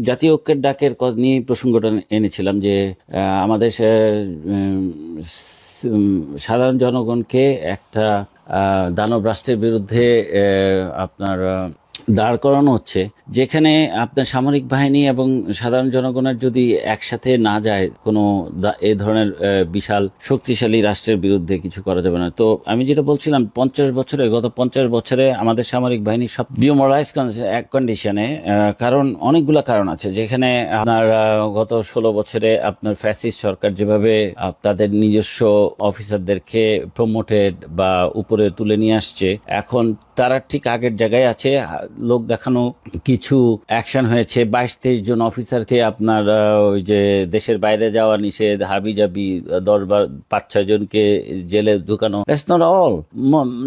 জাতীয় ঐক্যের ডাকের নিয়ে প্রসঙ্গটা এনেছিলাম যে আমাদের সাধারণ জনগণকে একটা দানব রাষ্ট্রের বিরুদ্ধে আপনার দাঁড় করানো হচ্ছে, যেখানে আপনার সামরিক বাহিনী এবং সাধারণ জনগণের যদি একসাথে না যায় কোনো এই ধরনের বিশাল শক্তিশালী রাষ্ট্রের বিরুদ্ধে কিছু করা যাবে না। তো আমি যেটা বলছিলাম, গত 50 বছরে আমাদের সামরিক বাহিনী সব ডিমোরালাইজ কন্ডিশনে, কারণ অনেকগুলো কারণ আছে, যেখানে আপনার গত 16 বছরে আপনার ফ্যাসিস্ট সরকার যেভাবে তাদের নিজস্ব অফিসারদেরকে প্রমোটেড বা উপরে তুলে নিয়ে আসছে, এখন তারা ঠিক আগের জায়গায় আছে। লোক দেখানো কিছু অ্যাকশন হয়েছে, 22-23 জন অফিসারকে আপনার ওই যে দেশের বাইরে যাওয়া নিষেধ, হাবিজাবি 5-6 জনকে জেলে ঢুকানো। দ্যাটস নট অল,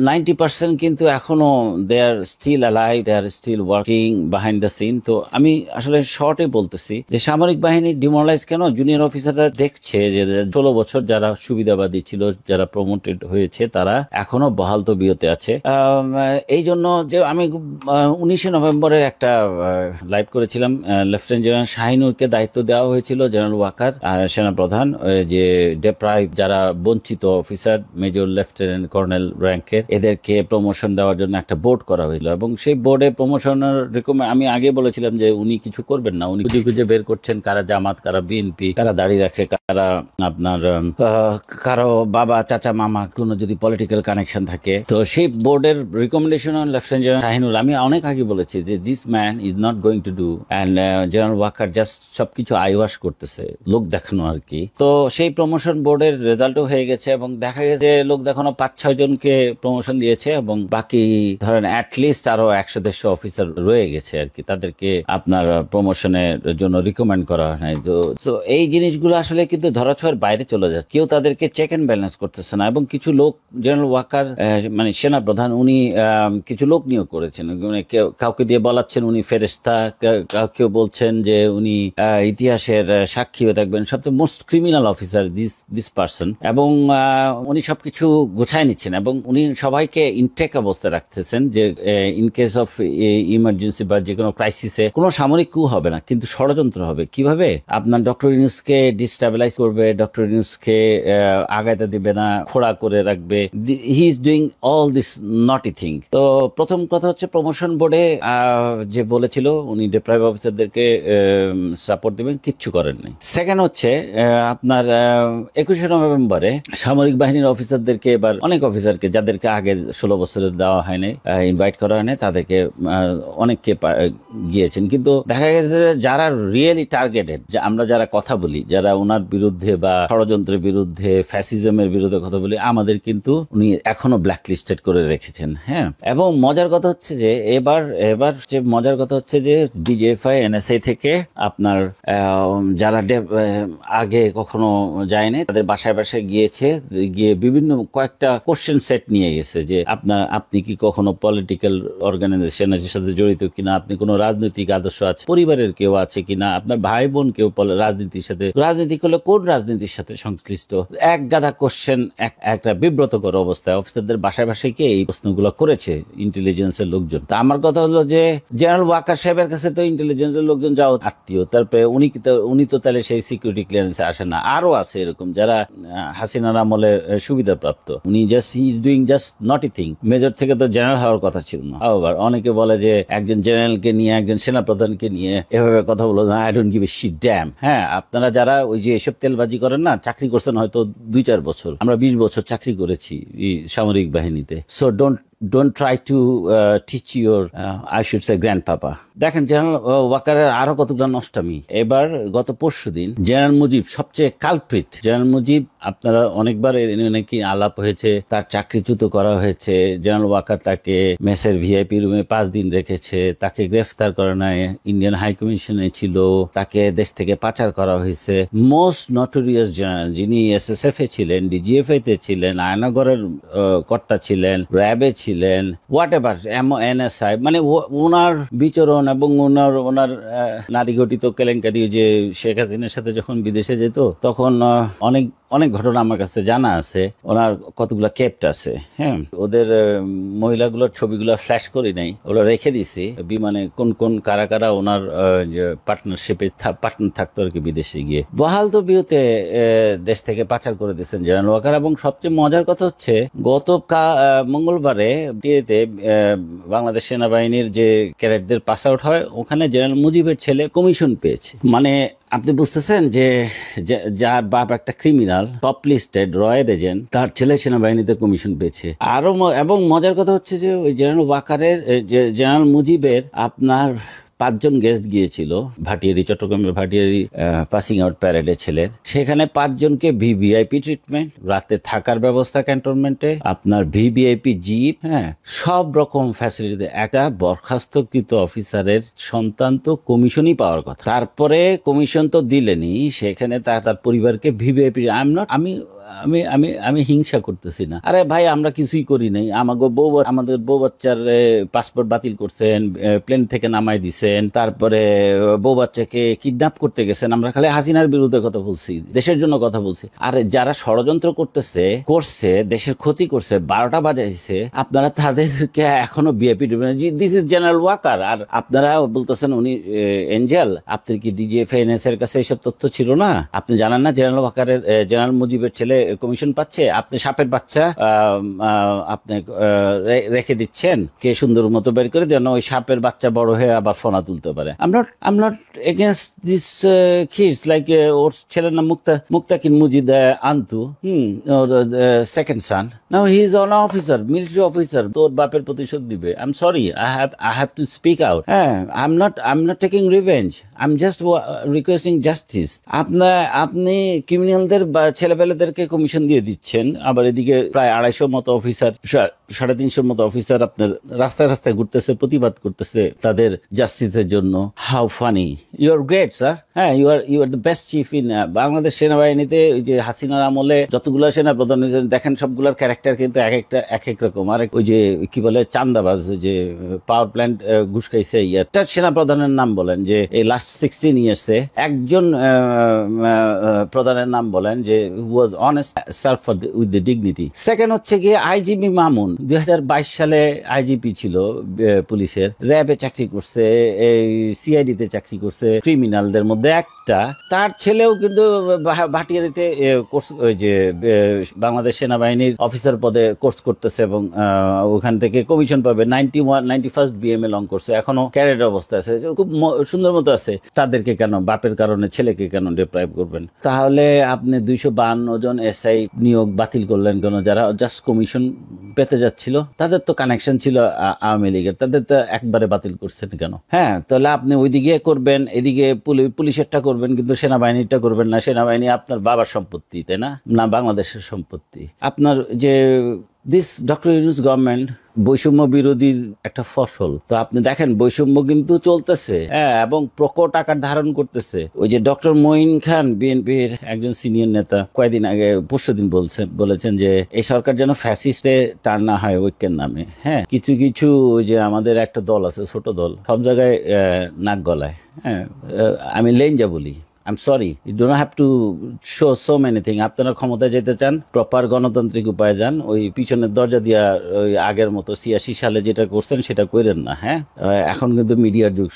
90% কিন্তু এখনো they are still alive, they are still working behind the scene. তো আমি আসলে শর্টে বলতেছি যে সামরিক বাহিনী ডিমোরালাইজ কেন? জুনিয়র অফিসাররা দেখছে যে 16 বছর যারা সুবিধাবাদী ছিল, যারা প্রমোটেড হয়েছে, তারা এখনো বহাল তবিয়তে আছে। এই জন্য যে আমি 19শে নভেম্বরের একটা লাইভ করেছিলাম, লেফটেন্যান্ট জেনারেল শাহিনুরকে দায়িত্ব দেওয়া হয়েছিল, জেনারেল ওয়াকার আর সেনাপ্রধান, যে ডেপ্রাইভ যারা বঞ্চিত অফিসার, মেজর, লেফটেন্যান্ট, কর্নেল র্যাঙ্কের, এদেরকে প্রমোশন দেওয়ার জন্য একটা বোর্ড করা হয়েছিল। এবং সেই বোর্ডে প্রমোশনের আমি আগে বলেছিলাম যে উনি কিছু করবেন না, উনি খুঁজে খুঁজে বের করছেন কারা জামাত, কারা বিএনপি, কারা দাঁড়িয়ে রাখে, কারা আপনার কারো বাবা, চাচা, মামা কোনো যদি পলিটিক্যাল কানেকশন থাকে। তো সেই বোর্ডের রিকমেন্ডেশন লেফটেন্যান্ট জেনারেল শাহিনুর, আমি অনেক আগে বলেছি যে this man is not going to do, and General Walker just সবকিছু আইওয়াশ করতেছে, লোক দেখানো আর কি। তো সেই প্রমোশন বোর্ডের রেজাল্টও হয়ে গেছে এবং দেখা গেছে লোক দেখানো 5-6 জনকে প্রমোশন দিয়েছে এবং বাকি ধরেন অ্যাটলিস্ট আরো 100-150 অফিসার রয়ে গেছে আর কি, তাদেরকে আপনার প্রমোশনের জন্য রিকমেন্ড করা হয় নাই। তো এই জিনিসগুলো আসলে কিন্তু ধরাছোঁয়ার বাইরে চলে যাচ্ছে, কেউ তাদেরকে চেক অ্যান্ড ব্যালেন্স করতেছে না। এবং কিছু লোক, জেনারেল ওয়াকার মানে সেনা প্রধান, উনি কিছু লোক নিয়োগ করেছেন, মানে কাউকে দিয়ে বলাচ্ছেন উনি ফেরেশতা, কেউ বলছেন যে উনি ইতিহাসের সাক্ষী হয়ে থাকবেন, সবচেয়ে most criminal officer this person. এবং উনি সবকিছু গোছায় নিচ্ছেন এবং উনি সবাইকে ইনটেক অবস্থায় রাখতেছেন যে ইন কেস অফ ইমার্জেন্সি বা যে কোনো ক্রাইসিসে কোনো সামরিক কু হবে না, কিন্তু ষড়যন্ত্র হবে। কিভাবে? আপনার ডক্টর ইউনূসকে ডিস্টাবিলাইজ করবে, ডক্টর ইউনূসকে আগাইতে দিবে না, খোড়া করে রাখবে। He is doing all this নটি থিং। তো প্রথম কথা হচ্ছে প্রমোশন বোর্ডে যে বলেছিল উনি ডিপ্রাইভ অফিসারদেরকে সাপোর্ট দিবেন, কিচ্ছু করেন নাই। সেকেন্ড হচ্ছে আপনার 21শে নভেম্বরে সামরিক বাহিনীর অফিসারদেরকে, এবার অনেক অফিসারকে যাদেরকে আগে 16 বছরে দেওয়া হয়নি, ইনভাইট করা হয়নি, তাদেরকে অনেককে গিয়েছেন। কিন্তু দেখা গেছে যারা রিয়েলি টার্গেটেড, আমরা যারা কথা বলি, যারা ওনার বিরুদ্ধে বা ষড়যন্ত্রের বিরুদ্ধে, ফ্যাসিজমের বিরুদ্ধে কথা বলি, আমাদের কিন্তু উনি এখনো ব্ল্যাক লিস্টেড করে রেখেছেন। হ্যাঁ, এবং মজার কথা হচ্ছে যে এবার যে মজার কথা হচ্ছে যে ডিজিএফআই, এনএসআই থেকে আপনার যারা আগে কখনো যায়নি, তাদের বাসায় বাসায় গিয়েছে, গিয়ে বিভিন্ন কয়েকটা কোশ্চেন সেট নিয়ে গেছে যে আপনি কি কখনো পলিটিক্যাল অর্গানাইজেশনের সাথে জড়িত কিনা, আপনি কোনো রাজনৈতিক আদর্শ আছে, পরিবারের কেউ আছে কিনা, আপনার ভাই বোন কেউ রাজনীতির সাথে, রাজনীতি করলে কোন রাজনীতির সাথে সংশ্লিষ্ট, এক গাদা কোশ্চেন, একটা বিব্রতকর অবস্থায় অফিসারদের বাসায় বাসায় গিয়ে এই প্রশ্নগুলো করেছে ইন্টেলিজেন্সের লোকজন। তা আমার কথা হলো যে জেনারেল ওয়াকার সাহেবের কাছে তো ইন্টেলিজেন্সের লোকজন যাও আত্মীয়, তারপরে উনি তো তাহলে সেই সিকিউরিটি ক্লিয়ারেন্সে আসেন না। আরো আছে এরকম যারা হাসিনার আমলে সুবিধাপ্রাপ্ত, উনি just he is doing just not a thing. Major থেকে তো জেনারেল হওয়ার কথা ছিল না। আবার অনেকে বলে যে একজন জেনারেলকে নিয়ে, একজন সেনাপ্রধানকে নিয়ে এভাবে কথা বলো, I don't give a shit damn. হ্যাঁ, আপনারা যারা ওই যে এসব তেলবাজি করেন না, চাকরি করছেন হয়তো 2-4 বছর, আমরা 20 বছর চাকরি করেছি সামরিক বাহিনীতে। So don't try to teach your I should say grandpapa. দেখেন জেনারেল ওয়াকারের আরো কতগুলো নষ্টামি। এবার গত পরশুদিন জেনারেল মুজিব সবচেয়ে কালপ্রিট, জেনারেল মুজিব, আপনারা অনেকবার নাকি আলাপ হয়েছে, তার চাকরিচ্যুত করা হয়েছে। জেনারেল ওয়াকার তাকে মেসের ভিআইপি রুমে 5 দিন রেখেছে, তাকে গ্রেফতার করা নাই, ইন্ডিয়ান হাই কমিশনে ছিল, তাকে দেশ থেকে পাচার করা হয়েছে। মোস্ট নটোরিয়াস জেনারেল, যিনি এসএসএফ এ ছিলেন, ডিজিএফআই তে ছিলেন, আয়নাগরের কর্তা ছিলেন, র্যাবে ছিলেন, হোয়াট এভার, এনএসআই, মানে ওনার বিচরণ এবং ওনার ওনার নারী ঘটিত কেলেঙ্কারি, যে শেখ হাসিনার সাথে যখন বিদেশে যেত তখন অনেক অনেক ঘটনা আমার কাছে জানা আছে। ওনার কতগুলো কেপ্ট আছে, হ্যাঁ, ওদের মহিলাগুলোর ছবিগুলো ফ্ল্যাশ করি নাই, ওগুলো রেখে দিছি বিমানে, কোন কোন কারা কারা ওনার পার্টনারশিপে পার্টনার থাকতো আর কি বিদেশে গিয়ে। বহাল তবিয়তে দেশ থেকে পাচার করে দিয়েছেন জেনারেল ওয়াকার। এবং সবচেয়ে মজার কথা হচ্ছে গত মঙ্গলবারে বাংলাদেশ সেনাবাহিনীর যে ক্যাডেটদের পাস আউট হয়, ওখানে জেনারেল মুজিবের ছেলে কমিশন পেয়েছে। মানে আপনি বুঝতেছেন যে যার বাপ একটা ক্রিমিনাল, টপ লিস্টেড রয়ের এজেন্ট, তার ছেলে সেনাবাহিনীতে কমিশন পেয়েছে। আরো এবং মজার কথা হচ্ছে যে ওই জেনারেল ওয়াকারের, জেনারেল মুজিবের আপনার 5 জন গেস্ট গিয়েছিল ভাটিয়ারি, চট্টগ্রামের ভাটিয়ারি পাসিং আউট প্যারেডের ছেলের। সেখানে 5 জনকে ভিভিআইপি ট্রিটমেন্ট, রাতে থাকার ব্যবস্থা ক্যান্টনমেন্টে, আপনার ভিভিআইপি জিপ, হ্যাঁ, সব রকম ফ্যাসিলিটি। একটা বরখাস্তকৃত অফিসারের সন্তান তো কমিশনই পাওয়ার কথা, তারপরে কমিশন তো দিলেনি, সেখানে তার পরিবারকে ভিভিআইপি। আমি আমি আমি আমি হিংসা করতেছি না, আরে ভাই আমরা কিছুই করি নাই। আমাদের বউ বাচ্চার পাসপোর্ট বাতিল করছেন, প্লেন থেকে নামাই দিছেন, তারপরে বউ বাচ্চাকে কিডন্যাপ করতে গেছেন। আমরা খালি হাসিনার বিরুদ্ধে কথা বলছি, দেশের জন্য কথা বলছি। আর যারা ষড়যন্ত্র করছে দেশের ক্ষতি করছে, 12টা বাজাইছে, আপনারা তাদেরকে এখনো বিএপি দিস ইজ জেনারেল ওয়াকার। আর আপনারা বলতেছেন উনি এঞ্জেল। আপনি কি ডিজিএফএনএস এর কাছে এইসব তথ্য ছিল না? আপনি জানেন না জেনারেল ওয়াকারের, জেনারেল মুজিবের ছেলে কমিশন পাচ্ছে? আপনি সাপের বাচ্চা আপনি রেখে দিচ্ছেন, কে সুন্দর মতো বের করে দেন, ওই সাপের বাচ্চা বড় হয়ে আবার ফোনা তুলতে পারে। I'm not against this kids, like ওর ছেলের নাম Muktakin Mujid Antu, second son. Now he is an officer, military officer, তোর বাপের প্রতিশোধ দিবে। I'm sorry, I have to speak out. I'm not taking revenge, I'm just requesting justice. আপনি ক্রিমিনালদের ছেলেপেলেদেরকে কমিশন দিয়ে দিচ্ছেন, আবার এদিকে প্রায় 250 মতো অফিসার, 350 মতো অফিসার আপনার রাস্তায় রাস্তায় ঘুরতেছে, প্রতিবাদ করতেছে তাদের জাস্টিসের জন্য। How funny, you are great sir. হ্যাঁ, you are the best chief in Bangladesh সেনাবাহিনীতে। ওই যে হাসিনার আমলে যতগুলো সেনা প্রধান দেখেন, সবগুলোর ক্যারেক্টার কিন্তু এক এক রকম। আর ওই যে কি বলে চান্দাবাজ, যে পাওয়ার প্ল্যান্ট ঘুষ খাইছে, একটা সেনা প্রধানের নাম বলেন যে এই লাস্ট 16 ইয়ার্সে একজন প্রধানের নাম বলেন যে ওয়াজ honest, serve for with the dignity. Second হচ্ছে গিয়ে আইজিপি মামুন, 2022 সালে আইজিপি ছিল পুলিশের, র্যাবে চাকরি করছে, এই সিআইডিতে চাকরি করছে, ক্রিমিনালদের মধ্যে একটা। তার ছেলেও কিন্তু ভাটিয়ারিতে কোর্স, ওই যে বাংলাদেশ সেনাবাহিনীর অফিসার পদে কোর্স করতেছে এবং ওখান থেকে কমিশন পাবে। 91 বিএমএ লং করছে, এখনো ক্যাডেট অবস্থায় আছে, খুব সুন্দর মতো আছে। তাদেরকে কেন, বাপের কারণে ছেলেকে কেন ডিপ্রাইভ করবেন? তাহলে আপনি 252 জন এসআই নিয়োগ বাতিল করলেন কেন? যারা জাস্ট কমিশন পেতে যাচ্ছিল, তাদের তো কানেকশন ছিল আওয়ামী লীগের, তাদের তো একবারে বাতিল করছেন কেন? হ্যাঁ, তাহলে আপনি ওইদিকে করবেন, এদিকে পুলিশেরটা করবেন, কিন্তু সেনাবাহিনীটা করবেন না। সেনাবাহিনী আপনার বাবার সম্পত্তি, তাই না? না বাংলাদেশের সম্পত্তি। আপনার যে দিস ডক্টর ইউনূস গভর্নমেন্ট বৈষম্য বিরোধীর একটা ফসল। তো আপনি দেখেন বৈষম্য কিন্তু চলতেছে, হ্যাঁ, এবং প্রকট আকার ধারণ করতেছে। ওই যে ডক্টর মঈন খান, বিএনপির একজন সিনিয়র নেতা, কয়েকদিন আগে, পরশুদিন বলেছেন যে এই সরকার যেন ফ্যাসিস্টে টার্ন না হয় ঐক্যের নামে। হ্যাঁ, কিছু কিছু যে আমাদের একটা দল আছে, ছোট দল, সব জায়গায় নাক গলায়। হ্যাঁ, আমি লেঞ্জা বলি। I'm sorry, you don't have to show so many things. আপনারা ক্ষমতায় যেতে চান, প্রপার গণতান্ত্রিক উপায়ে যান, ওই পিছনের দরজা দিয়া ওই আগের মতো 86 সালে যেটা করছেন সেটা করেন না। হ্যাঁ, এখন কিন্তু মিডিয়ার যুগ,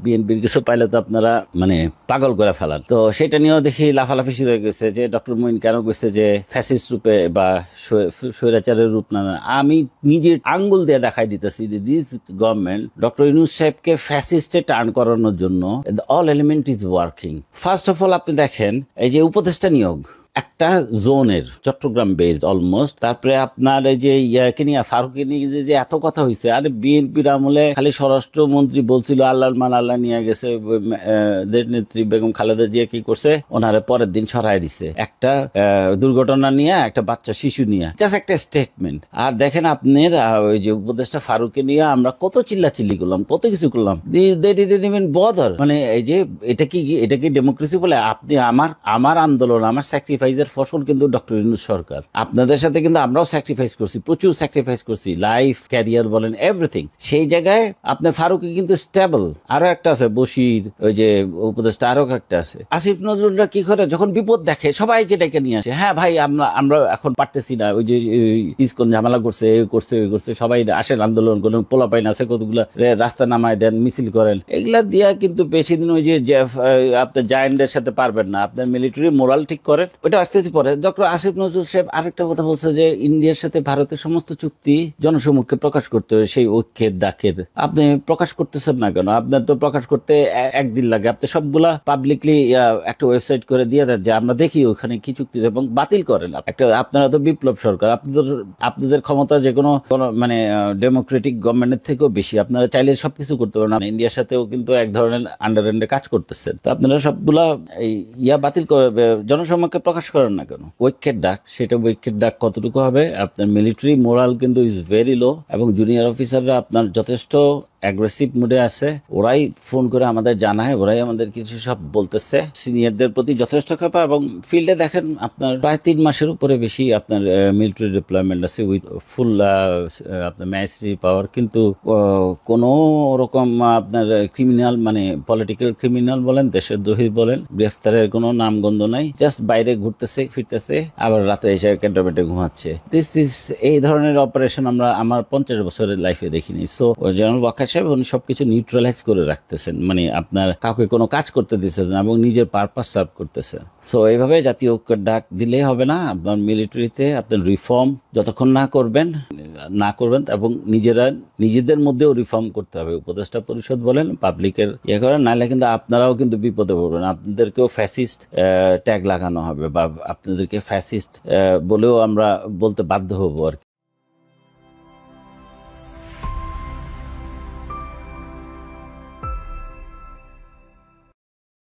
বিএনপির কিছু পাইলে তো আপনারা মানে পাগল করে ফেলান। তো সেটা নিয়েও দেখি লাফালাফি শুরু হয়ে গেছে যে ডক্টর মঈন কেন কইছে যে ফ্যাসিস্ট রূপে বা স্বৈরাচারের রূপ না। আমি নিজের আঙ্গুল দিয়ে দেখাই দিতেছি যে দিস গভর্নমেন্ট ডক্টর ইউনূস সাহেবকে ফ্যাসিস্টে টার্ন করানোর জন্য all element is working. First of all আপনি দেখেন এই যে উপদেষ্টা নিয়োগ, একটা জোনের চট্টগ্রাম বেসড অলমোস্ট। তারপরে আপনার এই যে ইয়াকে নিয়ে, ফারুককে নিয়ে যে এত কথা হয়েছে, আরে বিএনপির আমলে খালি স্বরাষ্ট্রমন্ত্রী বলছিল আল্লাহর মান আল্লাহ নিয়ে গেছে, দেশ নেত্রী বেগম খালেদা জিয়া কি করছে, ওনারে পরের দিন সরাই দিছে একটা দুর্ঘটনা নিয়ে, একটা বাচ্চা শিশু নিয়ে, জাস্ট একটা স্টেটমেন্ট। আর দেখেন আপনার ওই যে উপদেষ্টা ফারুককে নিয়ে আমরা কত চিল্লাচিল্লি করলাম, কত কিছু করলাম, দে ডিডন্ট ইভেন বদার। মানে এই যে এটা কি ডেমোক্রেসি বলে? আপনি আমার আন্দোলন, আমার স্যাক্রিফাইসের স্যাক্রিফাইসের ফসল কিন্তু ডক্টর ইউনূস সরকার। আপনাদের সাথে কিন্তু আমরাও স্যাক্রিফাইস করছি, প্রচুর স্যাক্রিফাইস করছি, লাইফ, ক্যারিয়ার বলেন, এভরিথিং। সেই জায়গায় আপনার ফারুকি কিন্তু স্টেবল। আরো একটা আছে বশির, ওই যে উপদেষ্টা, আরো একটা আছে। আসিফ নজরুলরা কি করে, যখন বিপদ দেখে সবাইকে ডেকে নিয়ে আসে। হ্যাঁ ভাই, আমরা এখন পারতেছি না, ওই যে ইসকন ঝামেলা করছে, এই করছে, ওই করছে, সবাই আসেন আন্দোলন করেন, পোলাপাইন আছে কতগুলা, রাস্তা নামায় দেন, মিছিল করেন। এগুলা দিয়া কিন্তু বেশি দিন ওই যে আপনার জায়েন্টদের সাথে পারবেন না। আপনার মিলিটারি মোরাল ঠিক করেন, ওইটা আস্তে আস্তে পরে। ডক্টর আসিফ নজরুল সাহেব আরেকটা কথা বলছে যে ইন্ডিয়ার সাথে ভারতের সমস্ত চুক্তি জনসমক্ষে প্রকাশ করতে হবে, সেই ঐক্যের ডাকের। আপনি প্রকাশ করতেছেন না কেন? আপনার তো প্রকাশ করতে একদিন লাগে। আপনি সবগুলা পাবলিকলি একটা ওয়েবসাইট করে দিয়ে দেন যে আমরা দেখি ওখানে কি চুক্তি, এবং বাতিল করেন। একটা আপনারা তো বিপ্লব সরকার, আপনাদের ক্ষমতা যে কোনো মানে ডেমোক্রেটিক গভর্নমেন্টের থেকেও বেশি। আপনারা চাইলে সবকিছু করতে পারেন। ইন্ডিয়ার সাথেও কিন্তু এক ধরনের আন্ডারহ্যান্ডে কাজ করতেছেন। তো আপনারা সবগুলা বাতিল করে জনসমক্ষে প্রকাশ করেন না কেন? ঐক্যের ডাক, সেটা ঐক্যের ডাক কতটুকু হবে? আপনার মিলিটারি মোরাল কিন্তু ইজ ভেরি লো, এবং জুনিয়র অফিসাররা আপনার যথেষ্ট অ্যাগ্রেসিভ মুডে আছে। ওরাই ফোন করে আমাদের জানায়, ওরাই আমাদের কিছু সব বলতেছে। সিনিয়রদের প্রতি যথেষ্ট ক্ষেপা, এবং ফিল্ডে দেখেন আপনার প্রায় 3 মাসের উপরে বেশি আপনার মিলিটারি ডিপ্লয়মেন্ট আছে উইথ ফুল আপনার ম্যাজিস্ট্রি পাওয়ার। কিন্তু কোনো রকম আপনার ক্রিমিনাল, মানে পলিটিক্যাল ক্রিমিনাল বলেন, দেশদ্রোহী বলেন, গ্রেফতারের কোনো নামগন্ধ নাই। জাস্ট বাইরে ঘুরতেছে ফিরতেছে, আবার রাতে এসে ক্যান্টনমেন্টে ঘুমাচ্ছে। এই ধরনের অপারেশন আমরা আমার 50 বছরের লাইফে দেখিনি। সো জেনারেল ওয়াকার সাহেব উনি সবকিছু নিউট্রালাইজ করে রাখতেছেন, মানে আপনার কাউকে কোনো কাজ করতে দিচ্ছেন না, এবং নিজের পারপাস সার্ভ করতেছেন। সো এইভাবে জাতীয় ঐক্যের ডাক দিলেই হবে না। আপনার মিলিটারিতে আপনার রিফর্ম যতক্ষণ না করবেন, এবং নিজেদের মধ্যেও রিফর্ম করতে হবে। উপদেষ্টা পরিষদ বলেন, পাবলিকের করেন, নাহলে কিন্তু আপনারাও কিন্তু বিপদে পড়বেন। আপনাদেরকেও ফ্যাসিস্ট ট্যাগ লাগানো হবে, বা আপনাদেরকে ফ্যাসিস্ট বলেও আমরা বলতে বাধ্য হবো আর কি।